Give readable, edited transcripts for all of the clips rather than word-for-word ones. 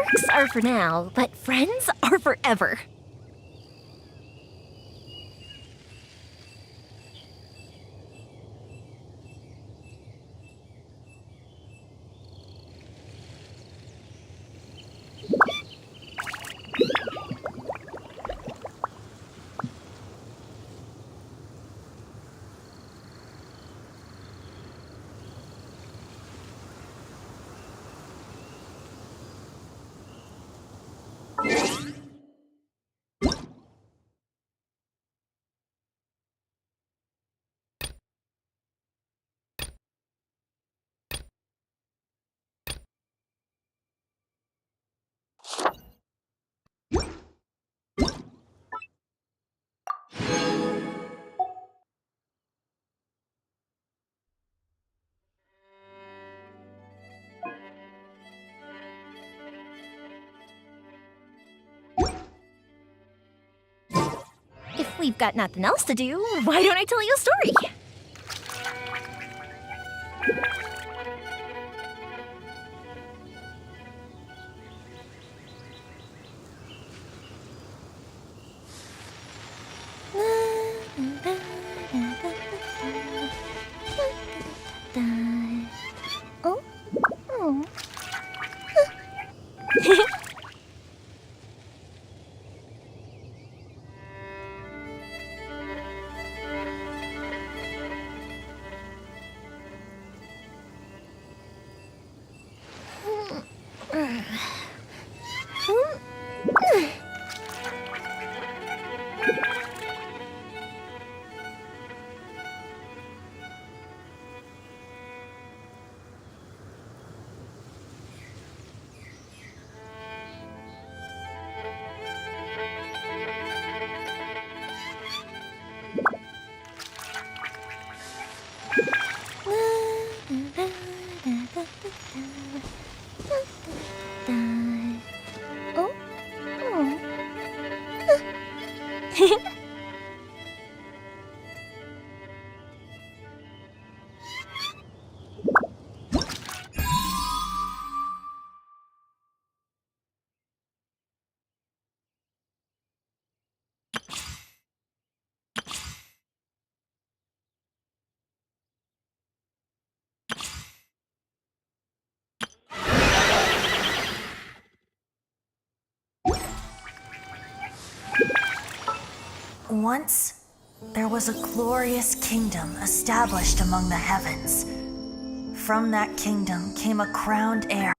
Perks are for now, but friends are forever. If we've got nothing else to do, why don't I tell you a story? Oh? Oh. Oh? Oh. Once, there was a glorious kingdom established among the heavens. From that kingdom came a crowned heir.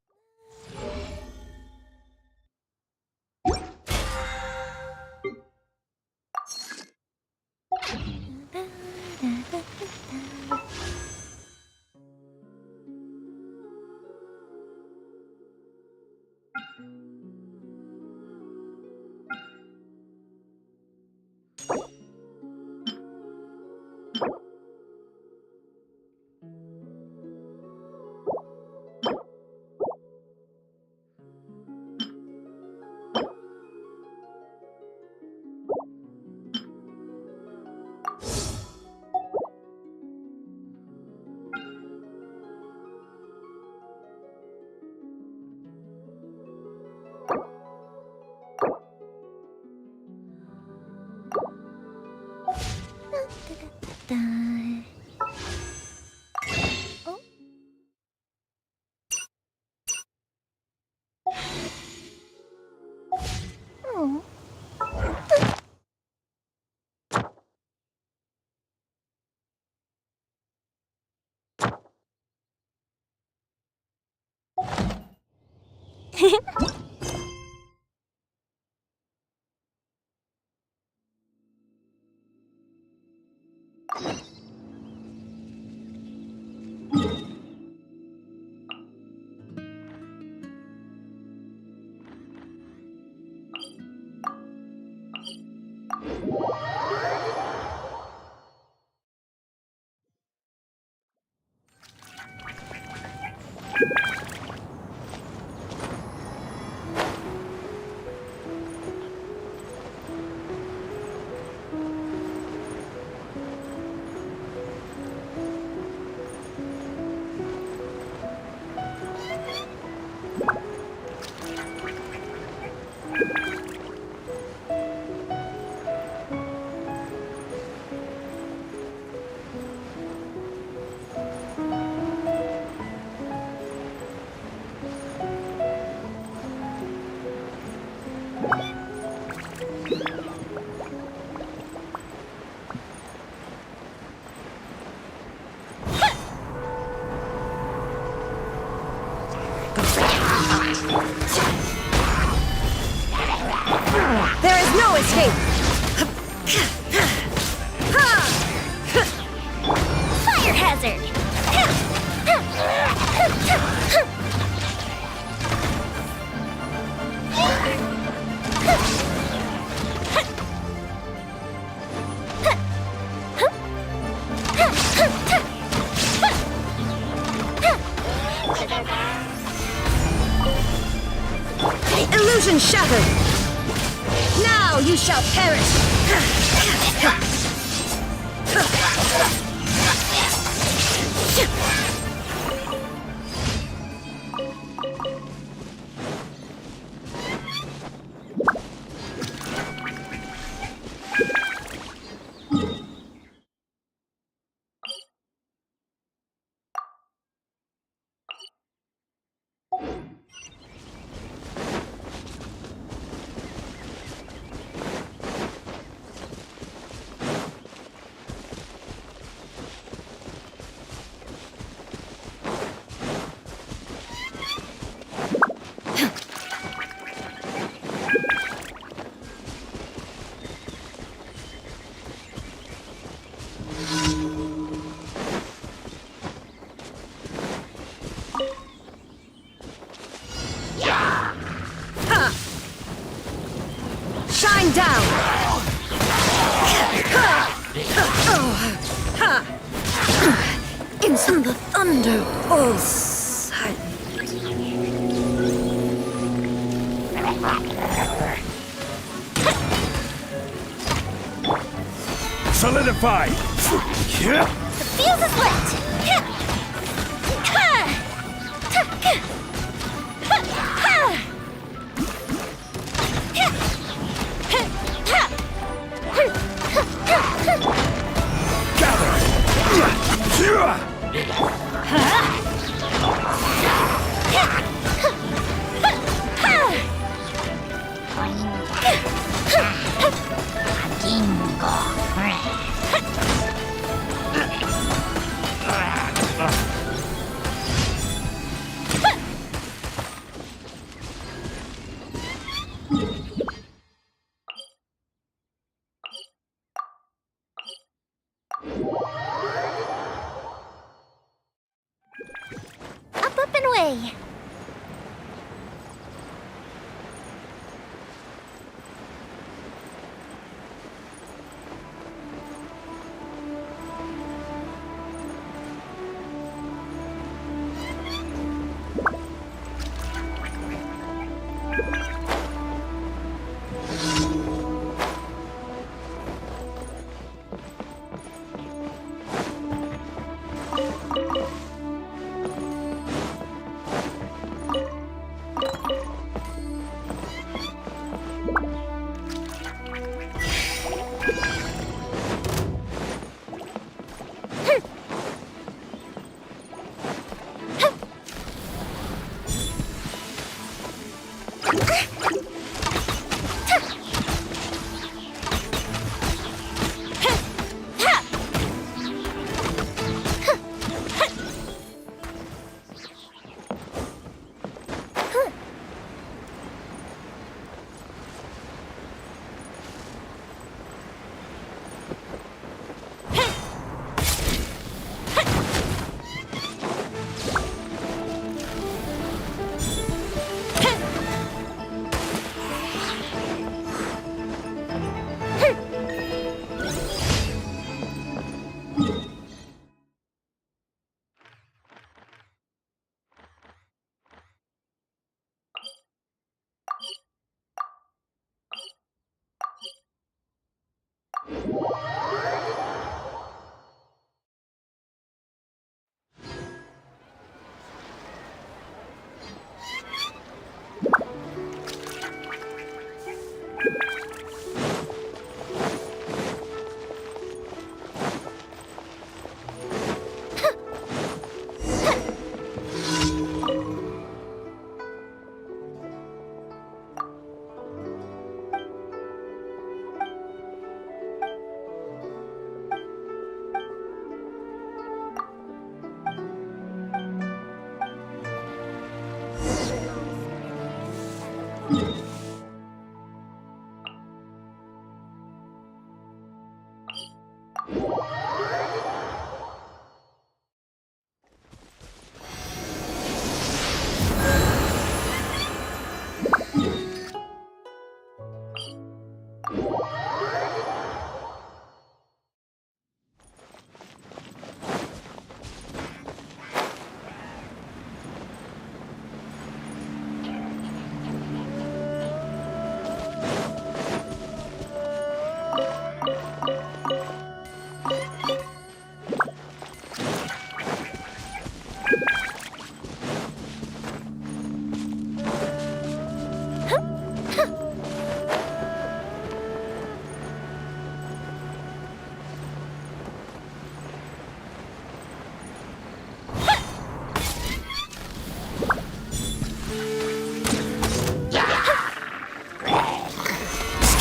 There is no escape! Fire hazard! Illusion shattered! Now you shall perish! Shine down! In the thunder, all silent. Solidify! The fuse is lit! Up and away!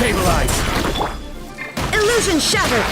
Stabilize! Illusion shattered!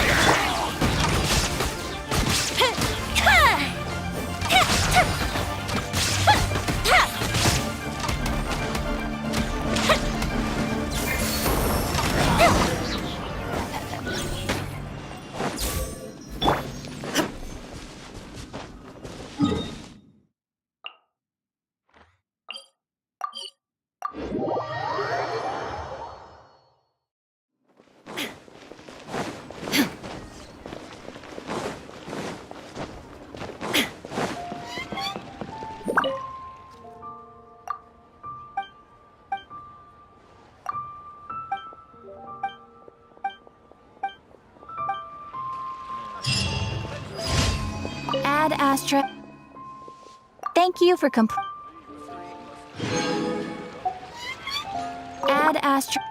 Ad Astra. Thank you for Ad Astra.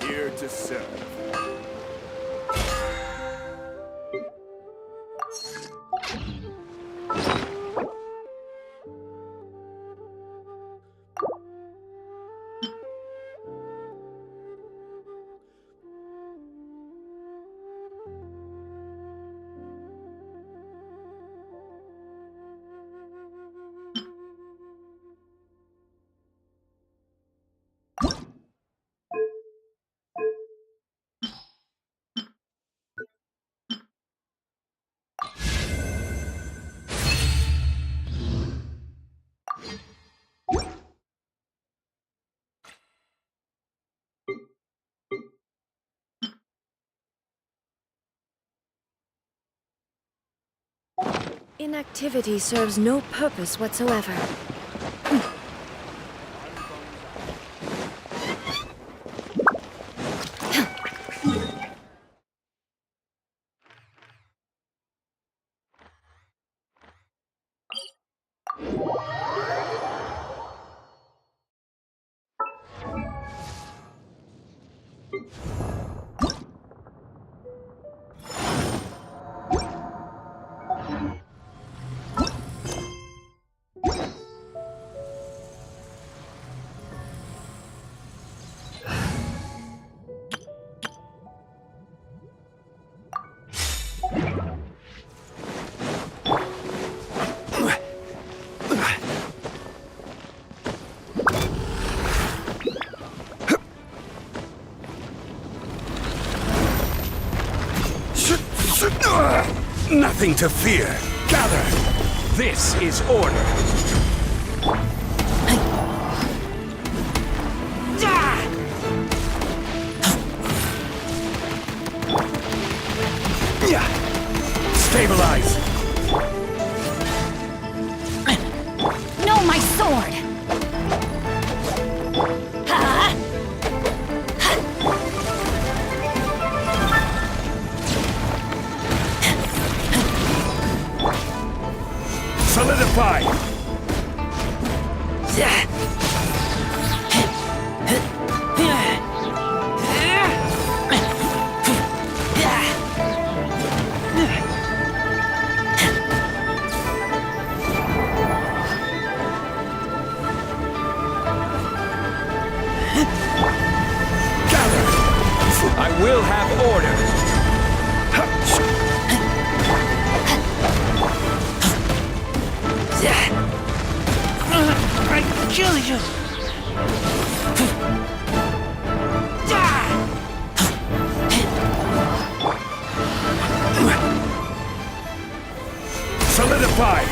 Here to serve. Inactivity serves no purpose whatsoever. Nothing to fear. Gather. This is order. Stabilize. No, my sword! Ha! Solidify. I will have order. I kill you. Solidify.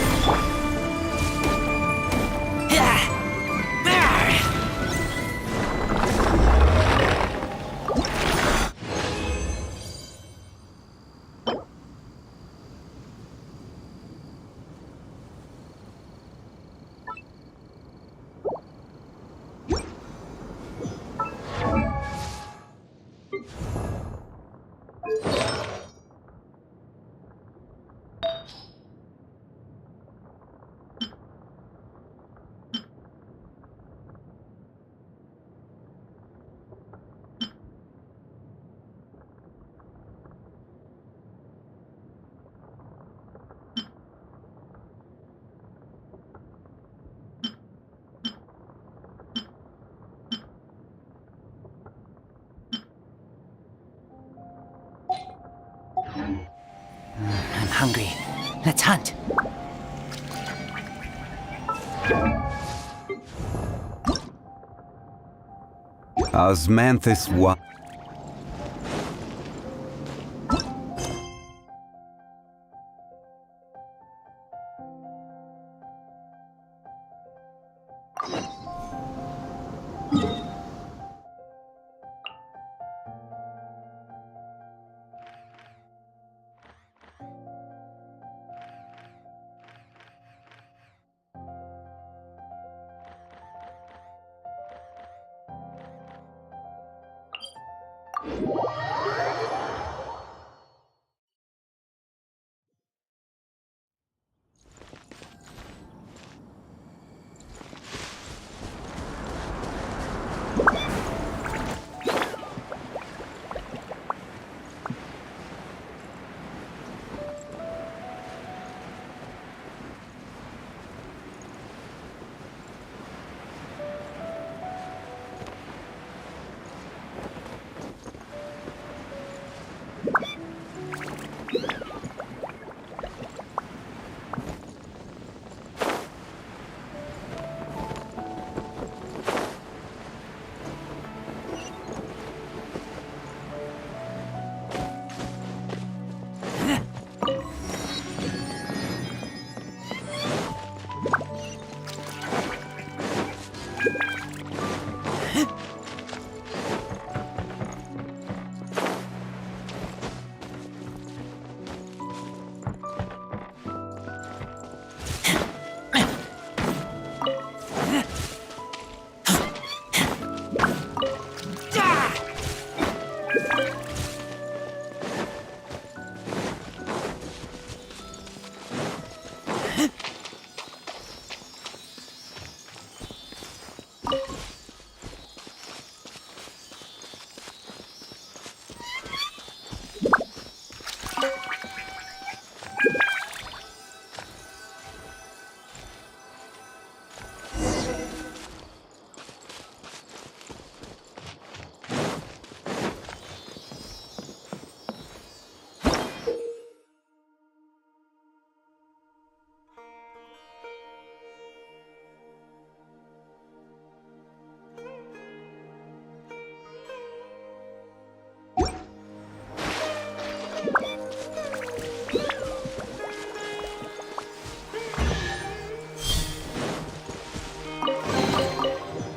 hungry. Let's hunt. Osmanthus what?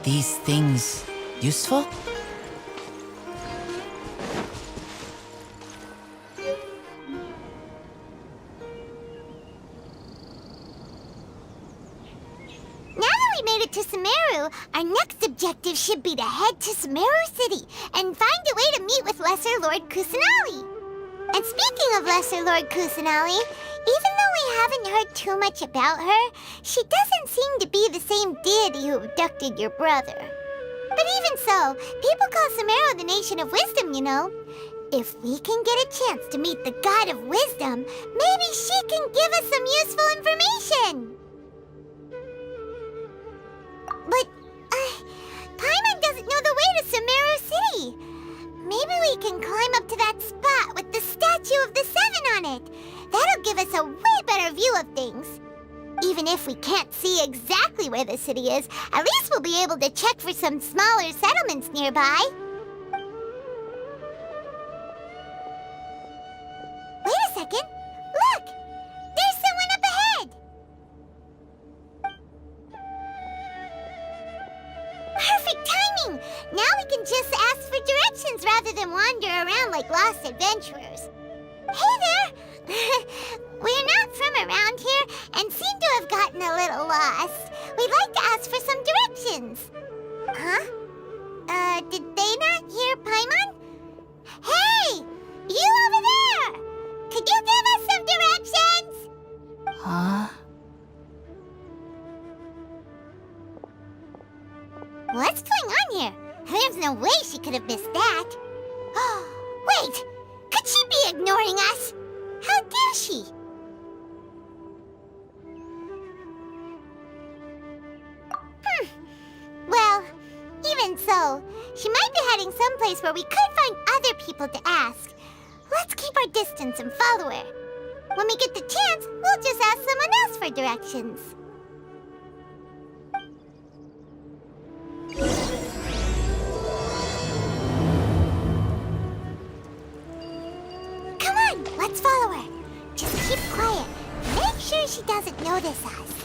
These things useful? Now that we made it to Sumeru, our next objective should be to head to Sumeru City and find a way to meet with Lesser Lord Kusanali. And speaking of Lesser Lord Kusanali, even though we haven't heard too much about her, she doesn't seem to be the same deity who abducted your brother. But even so, people call Sumeru the Nation of Wisdom, you know. If we can get a chance to meet the God of Wisdom, maybe she can give us some useful information. But, Paimon doesn't know the way to Sumeru City. Maybe we can climb up to that spot with the statue of the Seven on it. That'll give us a way better view of things. Even if we can't see exactly where the city is, at least we'll be able to check for some smaller settlements nearby. Wait a second. Look! There's someone up ahead! Perfect timing! Now we can just ask for directions rather than wander around like lost adventurers. Hey there! We're not from around here and seem to have gotten a little lost. We'd like to ask for some directions. Huh? Did they not hear Paimon? Hey! You over there! Could you give us some directions? Huh? What's going on here? There's no way she could have missed that. Wait! Could she be ignoring us? How dare she? Well, even so, she might be heading someplace where we could find other people to ask. Let's keep our distance and follow her. When we get the chance, we'll just ask someone else for directions. Come on, let's follow her. Just keep quiet. Make sure she doesn't notice us.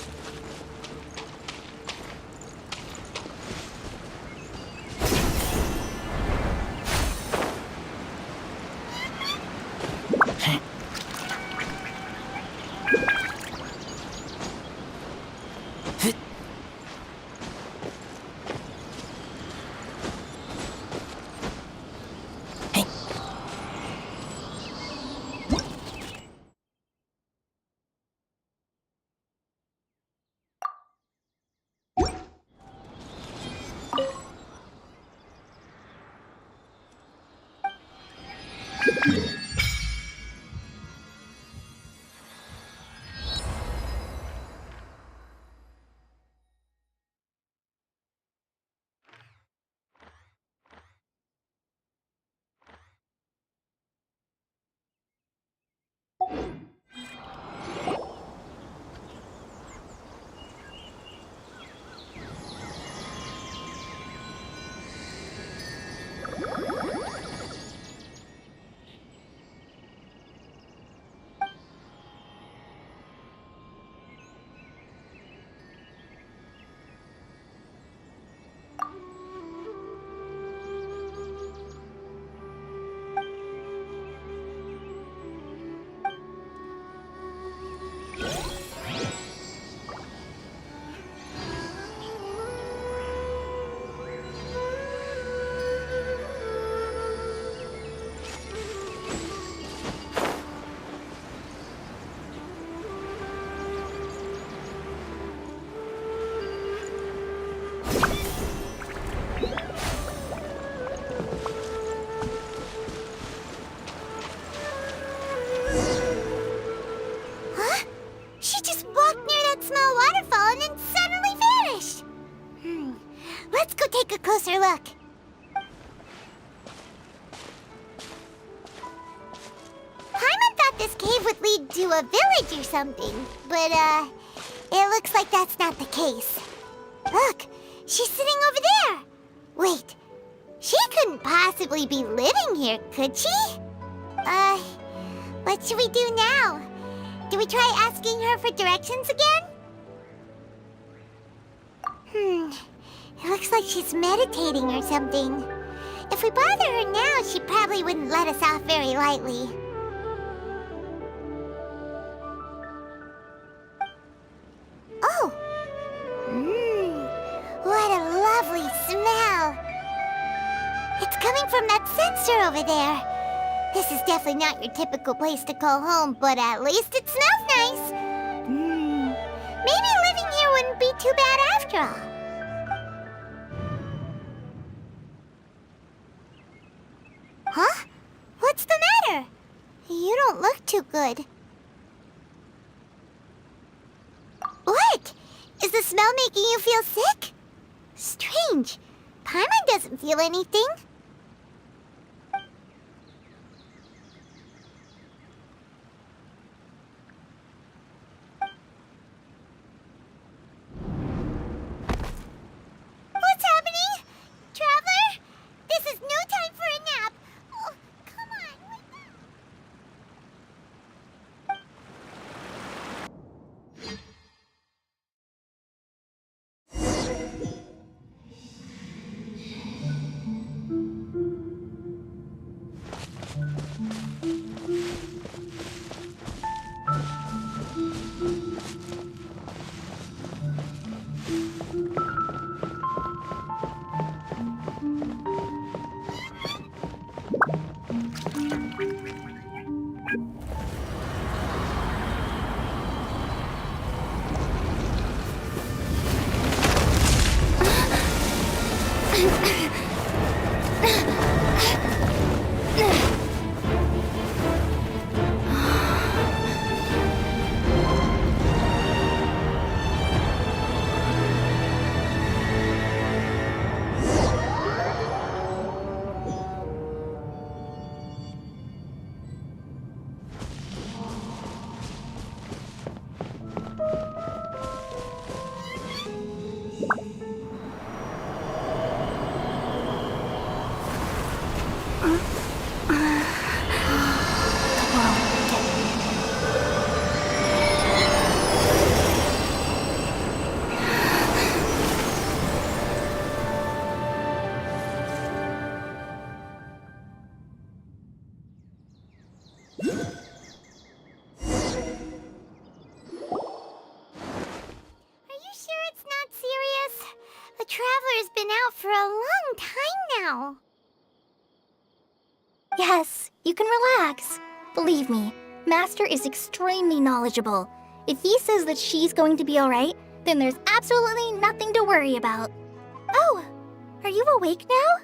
Take a closer look. Paimon thought this cave would lead to a village or something, but, it looks like that's not the case. Look, she's sitting over there. Wait, she couldn't possibly be living here, could she? What should we do now? Do we try asking her for directions again? It looks like she's meditating or something. If we bother her now, she probably wouldn't let us off very lightly. Oh! What a lovely smell! It's coming from that sensor over there. This is definitely not your typical place to call home, but at least it smells nice. Maybe living here wouldn't be too bad after all. Huh? What's the matter? You don't look too good. What? Is the smell making you feel sick? Strange. Paimon doesn't feel anything. What's happening? Traveler? This is no time for a nap. Oh, come on, wake up. The Traveler's been out for a long time now. Yes, you can relax. Believe me, Master is extremely knowledgeable. If he says that she's going to be alright, then there's absolutely nothing to worry about. Oh, are you awake now?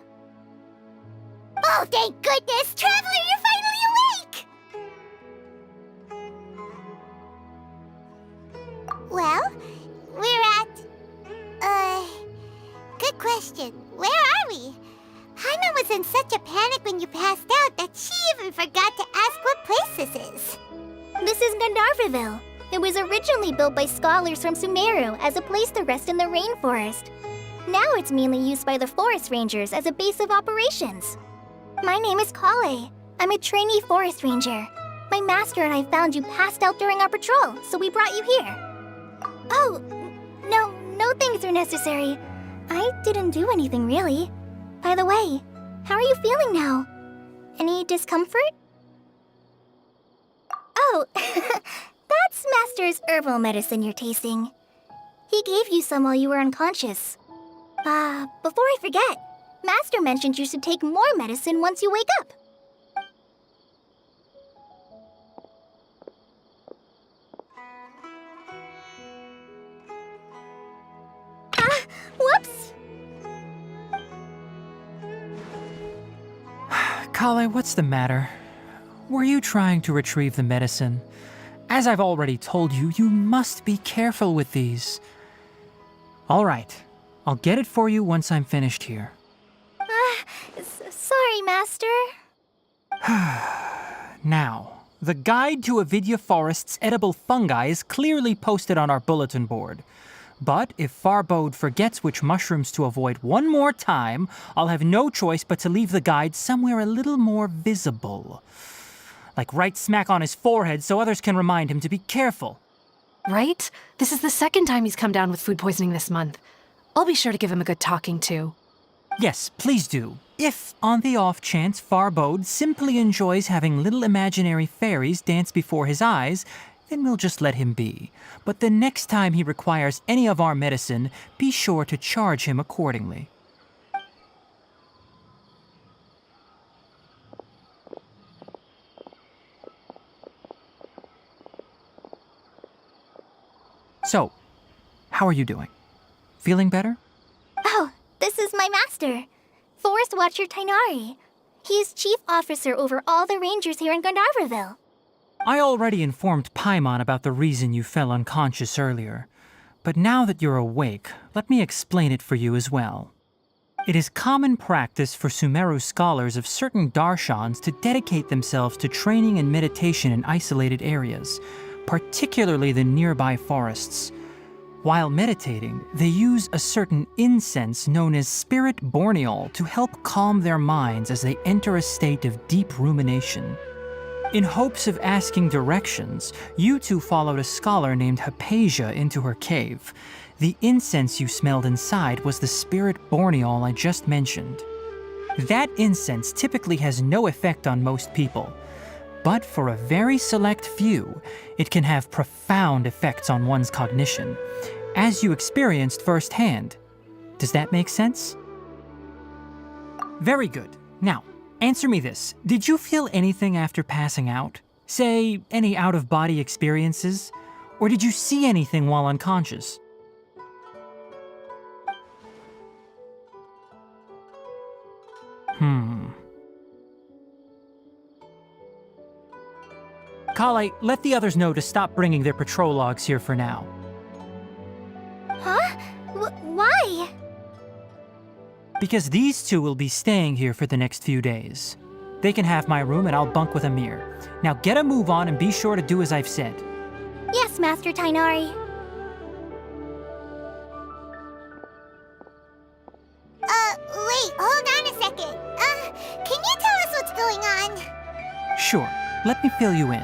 Oh, thank goodness! Traveler, you're finally awake! Well, we're at... Good question. Where are we? Paimon was in such a panic when you passed out that she even forgot to ask what place this is. This is Gandharvaville. It was originally built by scholars from Sumeru as a place to rest in the rainforest. Now it's mainly used by the forest rangers as a base of operations. My name is Kale. I'm a trainee forest ranger. My master and I found you passed out during our patrol, so we brought you here. Oh, no things are necessary. I didn't do anything really. By the way, how are you feeling now? Any discomfort? Oh, that's Master's herbal medicine you're tasting. He gave you some while you were unconscious. Before I forget, Master mentioned you should take more medicine once you wake up. Whoops! Kale, what's the matter? Were you trying to retrieve the medicine? As I've already told you, you must be careful with these. All right, I'll get it for you once I'm finished here. Sorry, Master. Now, the guide to Avidya Forest's edible fungi is clearly posted on our bulletin board. But if Farbode forgets which mushrooms to avoid one more time, I'll have no choice but to leave the guide somewhere a little more visible. Like right smack on his forehead so others can remind him to be careful. Right? This is the second time he's come down with food poisoning this month. I'll be sure to give him a good talking to. Yes, please do. If, on the off chance, Farbode simply enjoys having little imaginary fairies dance before his eyes, then we'll just let him be. But the next time he requires any of our medicine, be sure to charge him accordingly. So, how are you doing? Feeling better? Oh, this is my master, Forest Watcher Tainari. He is chief officer over all the rangers here in Gandharvaville. I already informed Paimon about the reason you fell unconscious earlier. But now that you're awake, let me explain it for you as well. It is common practice for Sumeru scholars of certain darshans to dedicate themselves to training and meditation in isolated areas, particularly the nearby forests. While meditating, they use a certain incense known as spirit borneol to help calm their minds as they enter a state of deep rumination. In hopes of asking directions, you two followed a scholar named Hypatia into her cave. The incense you smelled inside was the spirit borneol I just mentioned. That incense typically has no effect on most people, but for a very select few, it can have profound effects on one's cognition, as you experienced firsthand. Does that make sense? Very good. Now, answer me this. Did you feel anything after passing out? Say, any out-of-body experiences? Or did you see anything while unconscious? Kale, let the others know to stop bringing their patrol logs here for now. Huh? Why? Because these two will be staying here for the next few days. They can have my room and I'll bunk with Amir. Now get a move on and be sure to do as I've said. Yes, Master Tainari. Wait, hold on a second. Can you tell us what's going on? Sure, let me fill you in.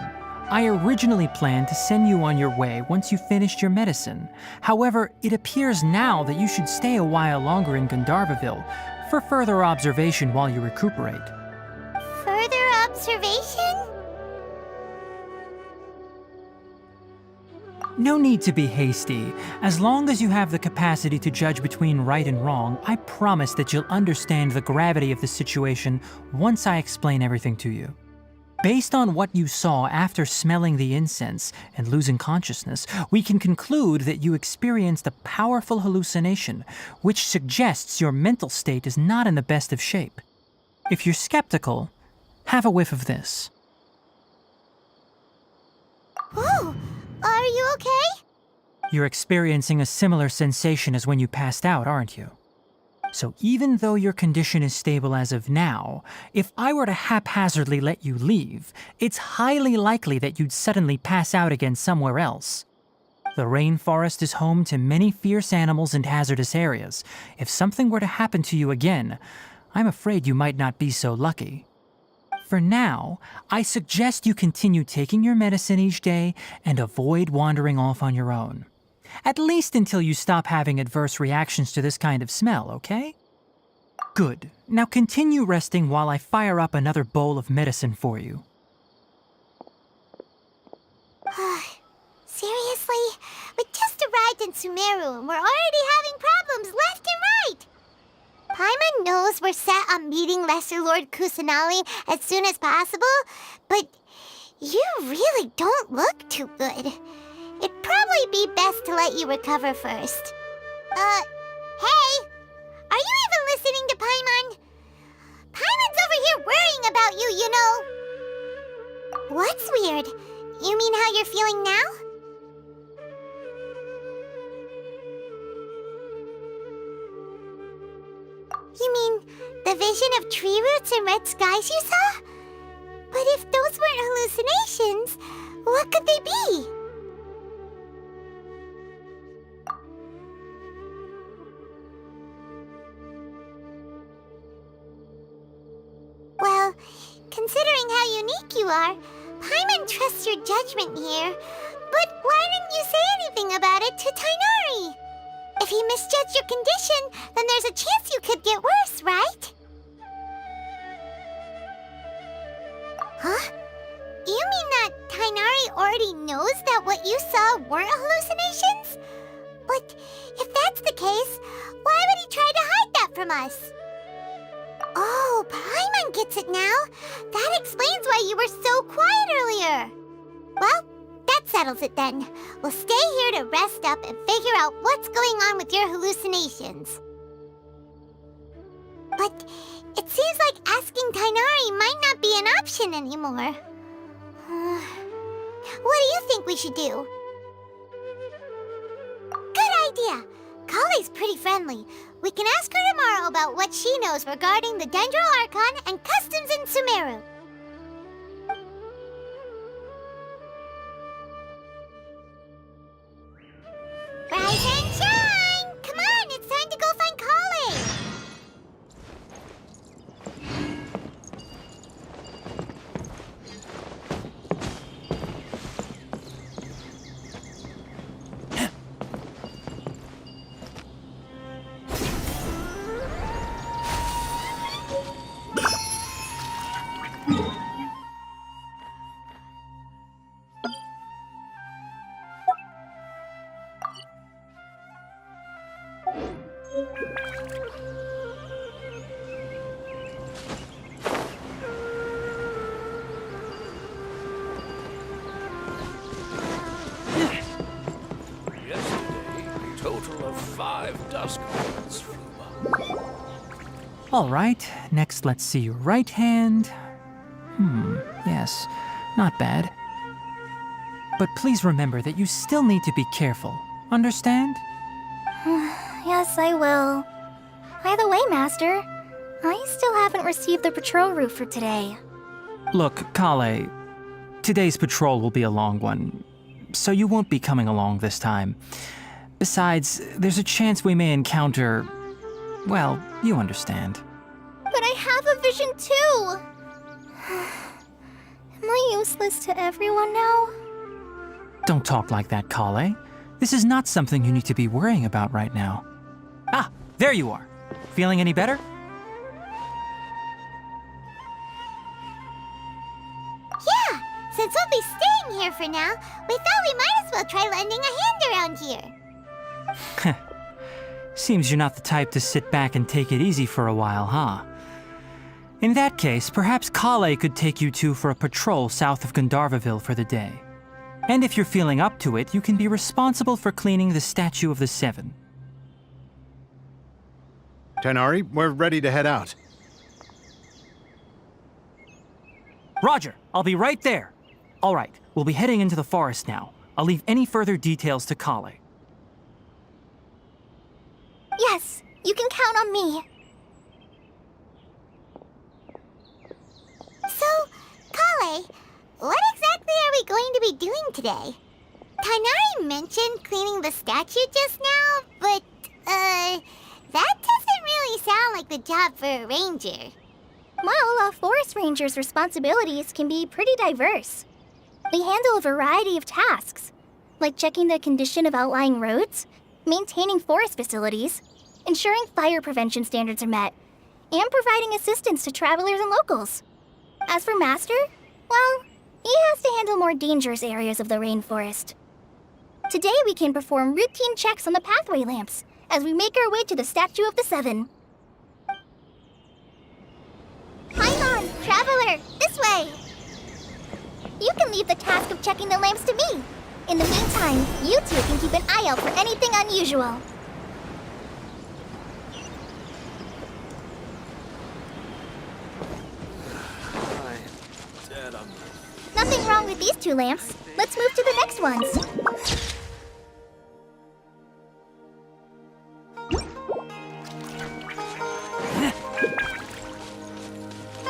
I originally planned to send you on your way once you finished your medicine. However, it appears now that you should stay a while longer in Gandharvaville for further observation while you recuperate. Further observation? No need to be hasty. As long as you have the capacity to judge between right and wrong, I promise that you'll understand the gravity of the situation once I explain everything to you. Based on what you saw after smelling the incense and losing consciousness, we can conclude that you experienced a powerful hallucination, which suggests your mental state is not in the best of shape. If you're skeptical, have a whiff of this. Whoa! Are you okay? You're experiencing a similar sensation as when you passed out, aren't you? So even though your condition is stable as of now, if I were to haphazardly let you leave, it's highly likely that you'd suddenly pass out again somewhere else. The rainforest is home to many fierce animals and hazardous areas. If something were to happen to you again, I'm afraid you might not be so lucky. For now, I suggest you continue taking your medicine each day and avoid wandering off on your own. At least until you stop having adverse reactions to this kind of smell, okay? Good. Now continue resting while I fire up another bowl of medicine for you. Seriously? We just arrived in Sumeru and we're already having problems left and right! Paimon knows we're set on meeting Lesser Lord Kusanali as soon as possible, but you really don't look too good. It'd probably be best to let you recover first. Hey! Are you even listening to Paimon? Paimon's over here worrying about you, you know. What's weird? You mean how you're feeling now? You mean the vision of tree roots and red skies you saw? But if those weren't hallucinations, what could they be? Well, considering how unique you are, Paimon trusts your judgment here. But why didn't you say anything about it to Tighnari? If he misjudged your condition, then there's a chance you could get worse, right? Huh? You mean that Tighnari already knows that what you saw weren't hallucinations? But if that's the case, why would he try to hide that from us? Oh, Paimon gets it now. That explains why you were so quiet earlier. Well, that settles it then. We'll stay here to rest up and figure out what's going on with your hallucinations. But it seems like asking Tighnari might not be an option anymore. What do you think we should do? Good idea. Kale's pretty friendly. We can ask her tomorrow about what she knows regarding the Dendro Archon and customs in Sumeru. Rise and shine! Come on, it's time to go find Kale! Total of 5 dusk worlds flew by. All right, next let's see your right hand. Yes, not bad. But please remember that you still need to be careful. Understand? Yes, I will. By the way, Master, I still haven't received the patrol route for today. Look, Kale, today's patrol will be a long one, so you won't be coming along this time. Besides, there's a chance we may encounter... well, you understand. But I have a vision too! Am I useless to everyone now? Don't talk like that, Kale. This is not something you need to be worrying about right now. Ah, there you are. Feeling any better? Yeah, since we'll be staying here for for now. We thought we might as well try lending a hand around here. Seems you're not the type to sit back and take it easy for a while, huh? In that case, perhaps Kale could take you two for a patrol south of Gandharvaville for the day. And if you're feeling up to it, you can be responsible for cleaning the Statue of the Seven. Tighnari, we're ready to head out. Roger, I'll be right there. All right, we'll be heading into the forest now. I'll leave any further details to Kale. Yes, you can count on me. So, Kale, what exactly are we going to be doing today? Tighnari mentioned cleaning the statue just now, but, that doesn't really sound like the job for a ranger. Well, a forest ranger's responsibilities can be pretty diverse. They handle a variety of tasks, like checking the condition of outlying roads, maintaining forest facilities, ensuring fire prevention standards are met, and providing assistance to travelers and locals. As for Master, well, he has to handle more dangerous areas of the rainforest. Today we can perform routine checks on the pathway lamps as we make our way to the Statue of the Seven. Paimon, traveler, this way! You can leave the task of checking the lamps to me. In the meantime, you two can keep an eye out for anything unusual. Nothing wrong with these two lamps. Let's move to the next ones.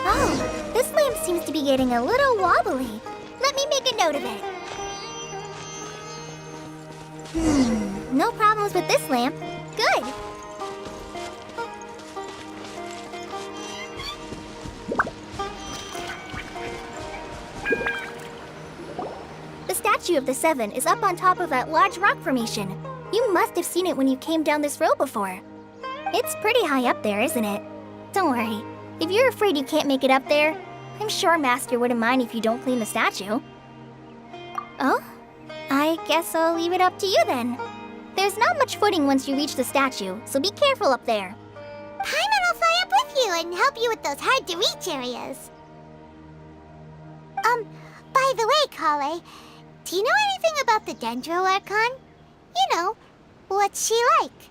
Oh, this lamp seems to be getting a little wobbly. Let me make a note of it. No problems with this lamp. Good. The Statue of the Seven is up on top of that large rock formation. You must have seen it when you came down this road before. It's pretty high up there, isn't it? Don't worry. If you're afraid you can't make it up there, I'm sure Master wouldn't mind if you don't clean the statue. Oh? I guess I'll leave it up to you then. There's not much footing once you reach the statue, so be careful up there. Paimon will fly up with you and help you with those hard-to-reach areas. By the way, Kale, do you know anything about the Dendro Archon? You know, what's she like?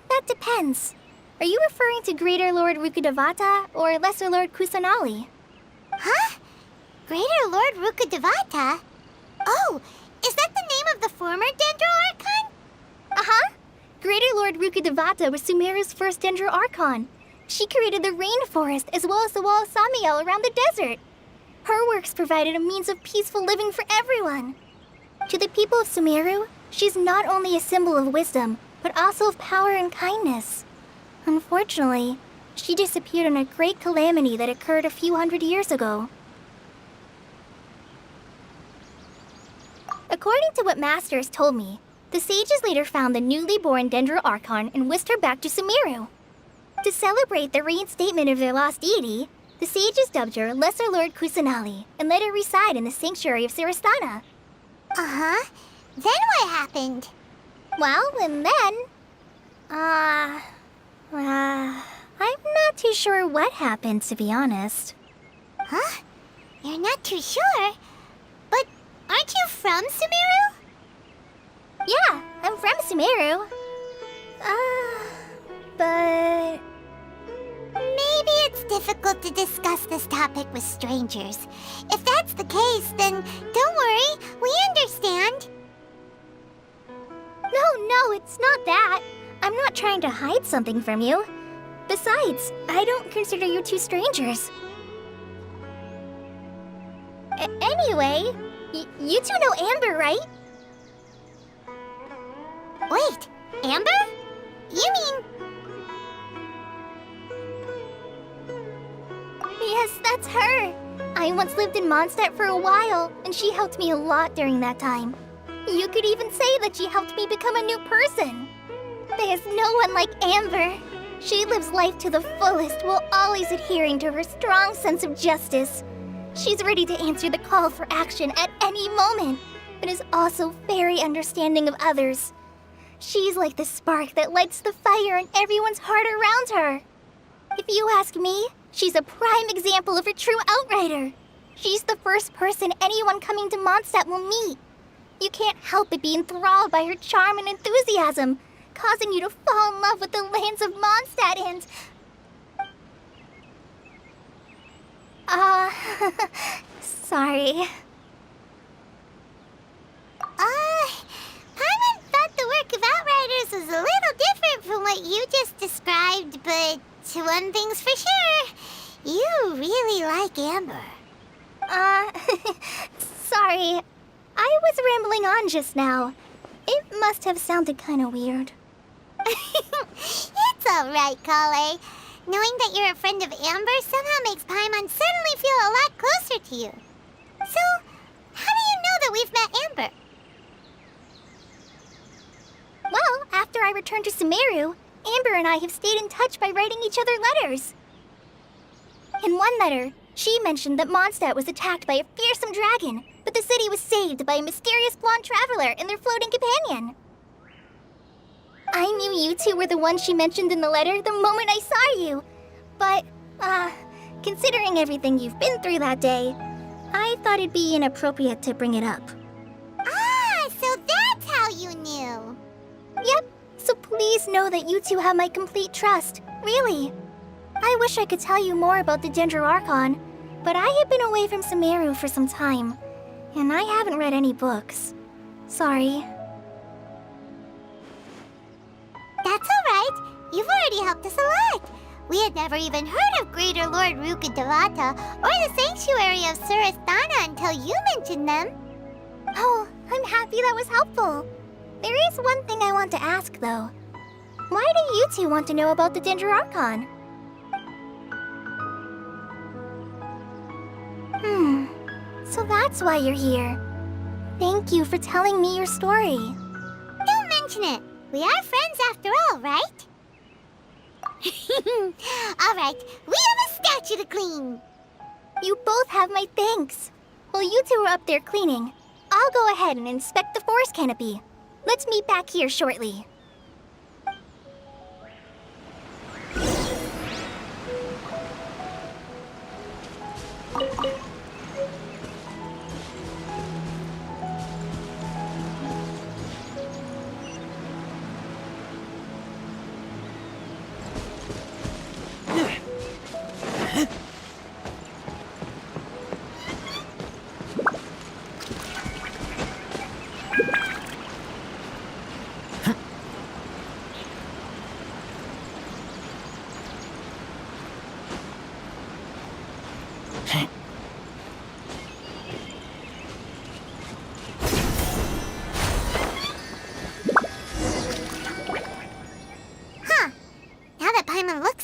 That depends. Are you referring to Greater Lord Rukkhadevata or Lesser Lord Kusanali? Huh? Greater Lord Rukkhadevata? Oh, is that the name of the former Dendro Archon? Uh-huh. Greater Lord Rukkhadevata was Sumeru's first Dendro Archon. She created the rainforest as well as the wall of Samiel around the desert. Her works provided a means of peaceful living for everyone. To the people of Sumeru, she's not only a symbol of wisdom, but also of power and kindness. Unfortunately, she disappeared in a great calamity that occurred a few hundred years ago. According to what Master has told me, the sages later found the newly born Dendro Archon and whisked her back to Sumeru. To celebrate the reinstatement of their lost deity, the sages dubbed her Lesser Lord Kusanali and let her reside in the sanctuary of Siristana. Uh-huh. Then what happened? Well, and then... I'm not too sure what happened, to be honest. Huh? You're not too sure? But aren't you from Sumeru? Yeah, I'm from Sumeru. But... Maybe it's difficult to discuss this topic with strangers. If that's the case, then don't worry, we understand. No, it's not that. I'm not trying to hide something from you. Besides, I don't consider you two strangers. Anyway, you two know Amber, right? Wait, Amber? You mean... Yes, that's her. I once lived in Mondstadt for a while, and she helped me a lot during that time. You could even say that she helped me become a new person. There's no one like Amber. She lives life to the fullest while always adhering to her strong sense of justice. She's ready to answer the call for action at any moment, but is also very understanding of others. She's like the spark that lights the fire in everyone's heart around her. If you ask me, she's a prime example of a true outrider. She's the first person anyone coming to Mondstadt will meet. You can't help but be enthralled by her charm and enthusiasm, causing you to fall in love with the lands of Mondstadt and... sorry. Paimon thought the work of Outriders was a little different from what you just described, but one thing's for sure, you really like Amber. Sorry. I was rambling on just now. It must have sounded kinda weird. It's alright, Kale. Knowing that you're a friend of Amber somehow makes Paimon suddenly feel a lot closer to you. So, how do you know that we've met Amber? Well, after I returned to Sumeru, Amber and I have stayed in touch by writing each other letters. In one letter, she mentioned that Mondstadt was attacked by a fearsome dragon, but the city was saved by a mysterious blonde traveler and their floating companion. I knew you two were the ones she mentioned in the letter the moment I saw you. But, considering everything you've been through that day, I thought it'd be inappropriate to bring it up. Ah, so that's how you knew. Yep, so please know that you two have my complete trust, really. I wish I could tell you more about the Dendroarchon, but I have been away from Sumeru for some time, and I haven't read any books. Sorry. That's alright. You've already helped us a lot. We had never even heard of Greater Lord Ruka Devata or the Sanctuary of Surasthana until you mentioned them. Oh, I'm happy that was helpful. There is one thing I want to ask, though. Why do you two want to know about the Dendroarchon? So that's why you're here. Thank you for telling me your story. Don't mention it. We are friends after all, right? Alright, we have a statue to clean. You both have my thanks. While you two are up there cleaning, I'll go ahead and inspect the forest canopy. Let's meet back here shortly.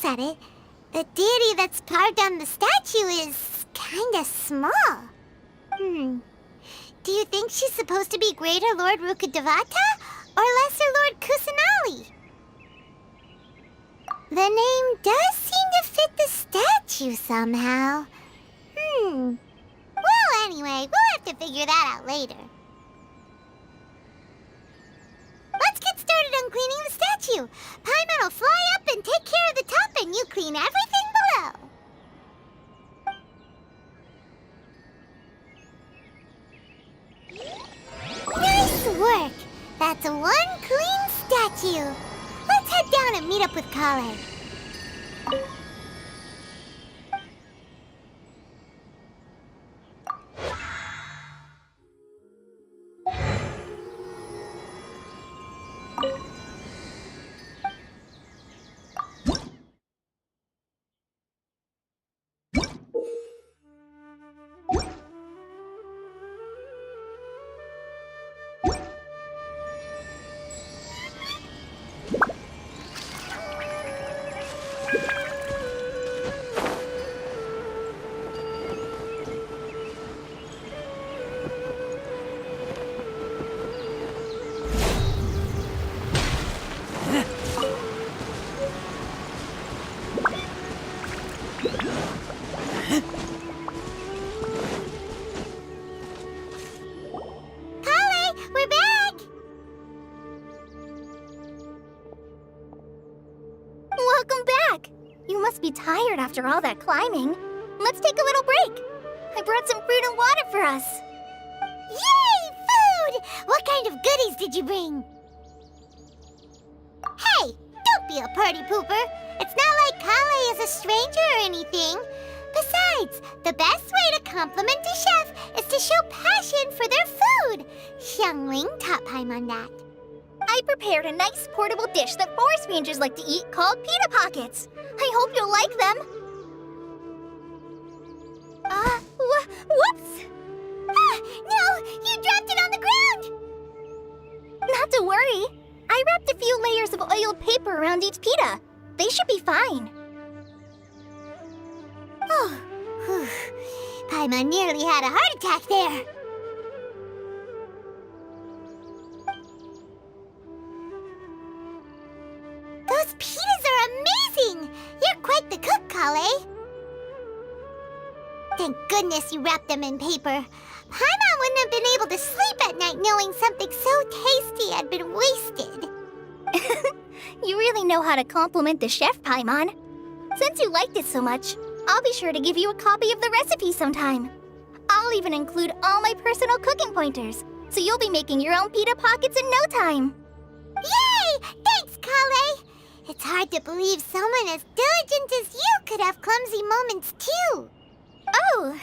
At it, the deity that's carved on the statue is kinda small. Do you think she's supposed to be Greater Lord Ruka Devata or Lesser Lord Kusanali? The name does seem to fit the statue somehow. Well, anyway, we'll have to figure that out later. Let's get started on cleaning the statue. Paimon will fly up and take care of the top, and you clean everything below. Nice work. That's one clean statue. Let's head down and meet up with Kale. Welcome back! You must be tired after all that climbing. Let's take a little break. I brought some fruit and water for us. Yay! Food! What kind of goodies did you bring? Hey! Don't be a party pooper. It's not like Kale is a stranger or anything. Besides, the best way to compliment a chef is to show passion for their food. Xiangling taught Paimon that. I prepared a nice portable dish that forest rangers like to eat called pita pockets. I hope you'll like them. Whoops! Ah, no! You dropped it on the ground! Not to worry. I wrapped a few layers of oiled paper around each pita. They should be fine. Oh, whew. Paimon nearly had a heart attack there. Those pitas are amazing! You're quite the cook, Kale. Thank goodness you wrapped them in paper. Paimon wouldn't have been able to sleep at night knowing something so tasty had been wasted. You really know how to compliment the chef, Paimon. Since you liked it so much, I'll be sure to give you a copy of the recipe sometime. I'll even include all my personal cooking pointers, so you'll be making your own pita pockets in no time. Yay! Thanks, Kale! It's hard to believe someone as diligent as you could have clumsy moments, too. Oh,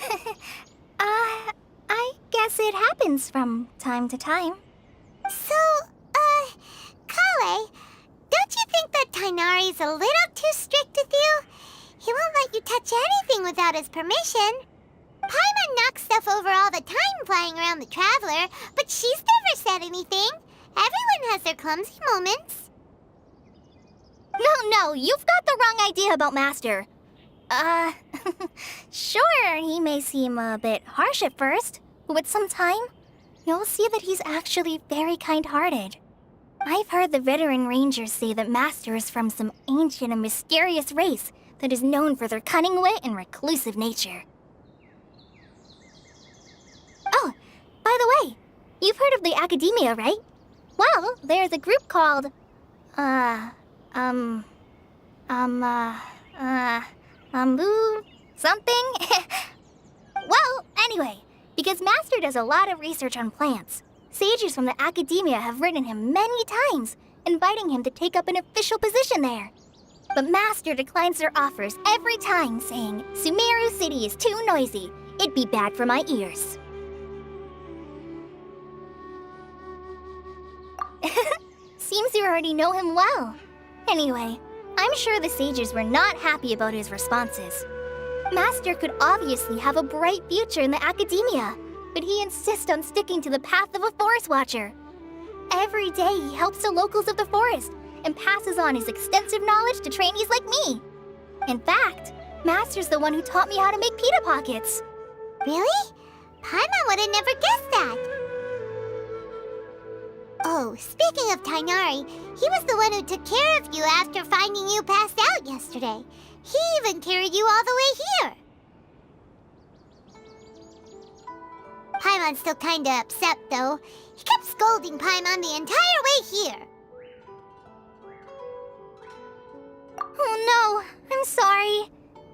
I guess it happens from time to time. So, Kale, don't you think that Tainari's a little too strict with you? He won't let you touch anything without his permission. Paimon knocks stuff over all the time flying around the Traveler, but she's never said anything. Everyone has their clumsy moments. No, you've got the wrong idea about Master. Sure, he may seem a bit harsh at first, but with some time, you'll see that he's actually very kind-hearted. I've heard the veteran rangers say that Master is from some ancient and mysterious race that is known for their cunning wit and reclusive nature. Oh, by the way, you've heard of the Academia, right? Well, there's a group called, something? Well, anyway, because Master does a lot of research on plants, sages from the Academia have written him many times, inviting him to take up an official position there. But Master declines their offers every time, saying, Sumeru City is too noisy. It'd be bad for my ears. Seems you already know him well. Anyway, I'm sure the sages were not happy about his responses. Master could obviously have a bright future in the Academia, but he insists on sticking to the path of a forest watcher. Every day he helps the locals of the forest and passes on his extensive knowledge to trainees like me. In fact, Master's the one who taught me how to make pita pockets. Really? Paimon would have never guessed that. Oh, speaking of Tainari, he was the one who took care of you after finding you passed out yesterday. He even carried you all the way here. Paimon's still kinda upset, though. He kept scolding Paimon the entire way here. Oh no, I'm sorry.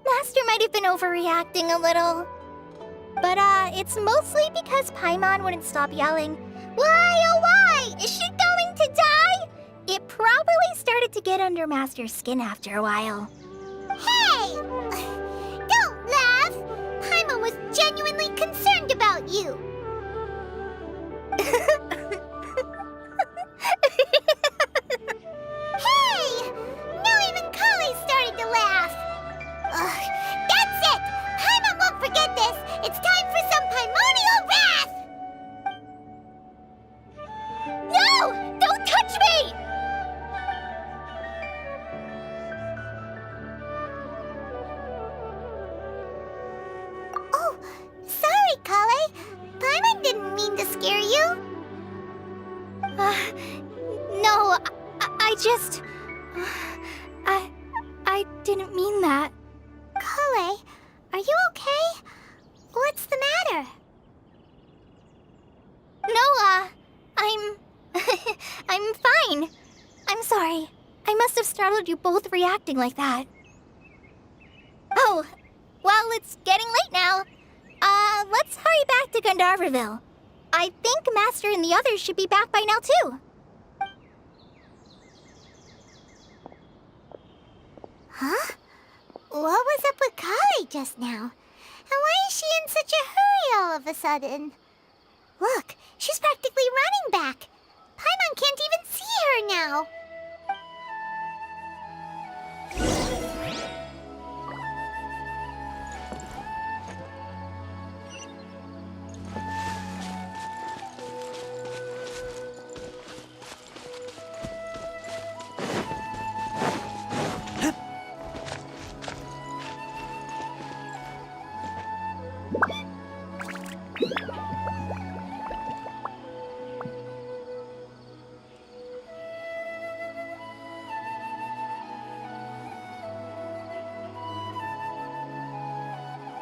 Master might have been overreacting a little. But it's mostly because Paimon wouldn't stop yelling, "Why, oh why? Is she going to die?" It probably started to get under Master's skin after a while. Hey! Don't laugh! Paimon was genuinely concerned about you. Hey! Now even Kale started to laugh. Ugh, that's it! Paimon won't forget this! It's time for some Paimonial wrath! No! Don't touch me! Oh, sorry, Kale. Paimon didn't mean to scare you. No, I just... I didn't mean that. Kale, are you okay? What's the matter? No, I'm... I'm fine. I'm sorry. I must have startled you both reacting like that. Oh, well, it's getting late now. Let's hurry back to Gandharville. I think Master and the others should be back by now, too. Huh? What was up with Kali just now? And why is she in such a hurry all of a sudden? Look, she's practically running back. Paimon can't even see her now.